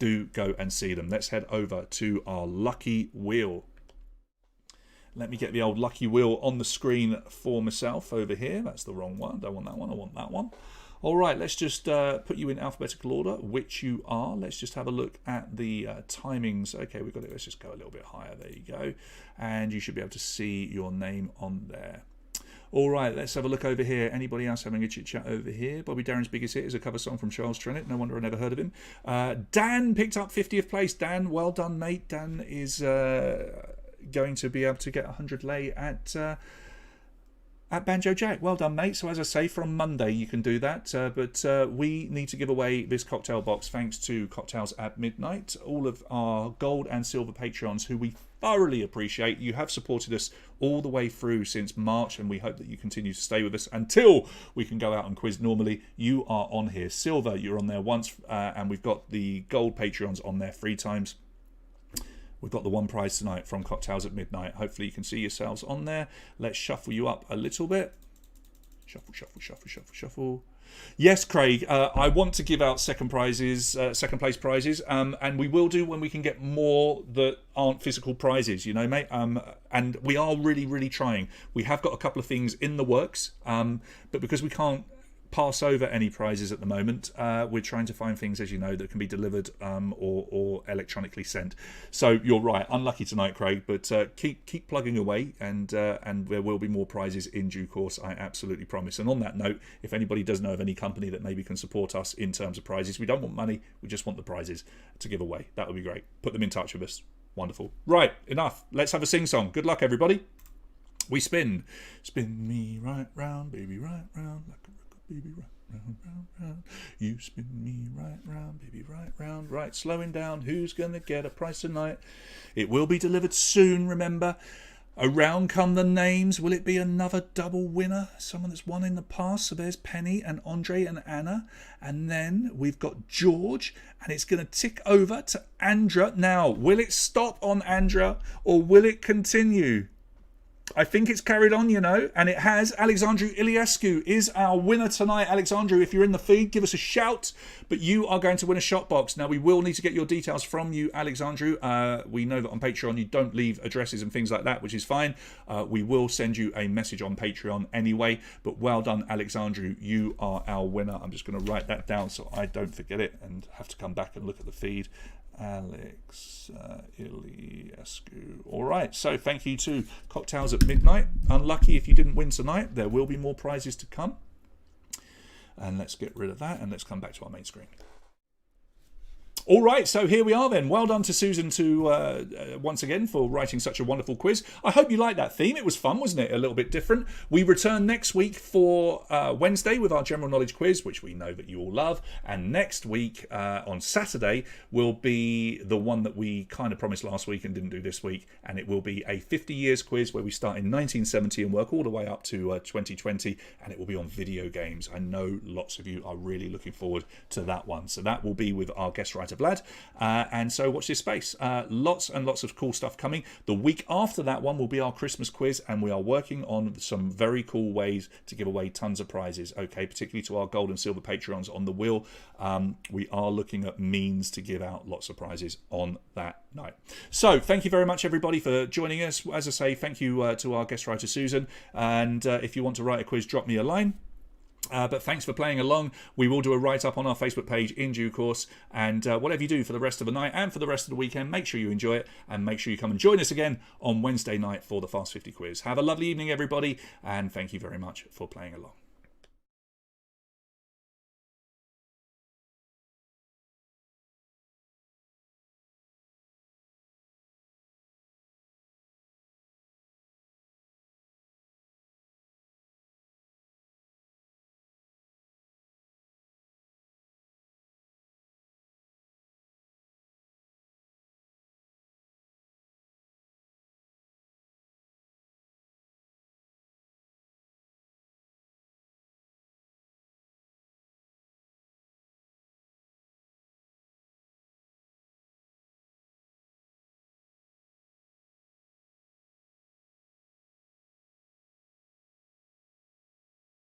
do go and see them. Let's head over to our Lucky Wheel. Let me get the old Lucky Wheel on the screen for myself over here. That's the wrong one. I don't want that one. I want that one. All right, let's just put you in alphabetical order, which you are. Let's just have a look at the timings. Okay, we've got it. Let's just go a little bit higher. There you go. And you should be able to see your name on there. All right, let's have a look over here. Anybody else having a chit-chat over here? Bobby Darin's Biggest Hit is a cover song from Charles Trennett. No wonder I never heard of him. Dan picked up 50th place. Dan, well done, mate. Dan is going to be able to get 100 lei at Banjo Jack. Well done, mate. So as I say, from Monday you can do that. But we need to give away this cocktail box thanks to Cocktails at Midnight. All of our gold and silver Patreons who we thoroughly appreciate. You have supported us all the way through since March, and we hope that you continue to stay with us until we can go out and quiz normally. You are on here. Silver, you're on there once, and we've got the gold Patreons on there 3 times. We've got the one prize tonight from Cocktails at Midnight. Hopefully you can see yourselves on there. Let's shuffle you up a little bit. Shuffle, shuffle, shuffle, shuffle, shuffle. Yes, Craig, I want to give out second place prizes, and we will do when we can get more that aren't physical prizes, you know, mate. And we are really, really trying. We have got a couple of things in the works, but because we can't pass over any prizes at the moment, we're trying to find things, as you know, that can be delivered or electronically sent. So you're right, unlucky tonight, Craig, but keep plugging away, and there will be more prizes in due course, I absolutely promise. And on that note, if anybody does know of any company that maybe can support us in terms of prizes, we don't want money, we just want the prizes to give away. That would be great. Put them in touch with us. Wonderful. Right, enough. Let's have a sing-song. Good luck, everybody. We spin. Spin me right round, baby, right round, like a baby, right round, round, round. You spin me right round, baby, right round. Right, slowing down. Who's gonna get a prize tonight? It will be delivered soon, remember. Around come the names. Will it be another double winner? Someone that's won in the past. So there's Penny and Andre and Anna. And then we've got George. And it's going to tick over to Andra. Now, will it stop on Andra or will it continue? I think it's carried on, you know, and it has. Alexandru Iliescu is our winner tonight. Alexandru, if you're in the feed, give us a shout. But you are going to win a shot box. Now, we will need to get your details from you, Alexandru. We know that on Patreon you don't leave addresses and things like that, which is fine. We will send you a message on Patreon anyway. But well done, Alexandru. You are our winner. I'm just going to write that down so I don't forget it and have to come back and look at the feed. Alex Iliescu. All right, so thank you to Cocktails at Midnight. Unlucky if you didn't win tonight. There will be more prizes to come. And let's get rid of that and let's come back to our main screen. All right, so here we are then. Well done to Susan once again for writing such a wonderful quiz. I hope you liked that theme. It was fun, wasn't it? A little bit different. We return next week for Wednesday with our general knowledge quiz, which we know that you all love. And next week on Saturday will be the one that we kind of promised last week and didn't do this week. And it will be a 50 years quiz where we start in 1970 and work all the way up to 2020. And it will be on video games. I know lots of you are really looking forward to that one. So that will be with our guest writer Vlad, and so watch this space. Lots and lots of cool stuff coming. The week after that one will be our Christmas quiz, and we are working on some very cool ways to give away tons of prizes, okay, particularly to our gold and silver Patreons on the wheel. We are looking at means to give out lots of prizes on that night. So thank you very much everybody for joining us. As I say, thank you to our guest writer Susan, and if you want to write a quiz, drop me a line. But thanks for playing along. We will do a write-up on our Facebook page in due course. And whatever you do for the rest of the night and for the rest of the weekend, make sure you enjoy it. And make sure you come and join us again on Wednesday night for the Fast 50 quiz. Have a lovely evening, everybody. And thank you very much for playing along.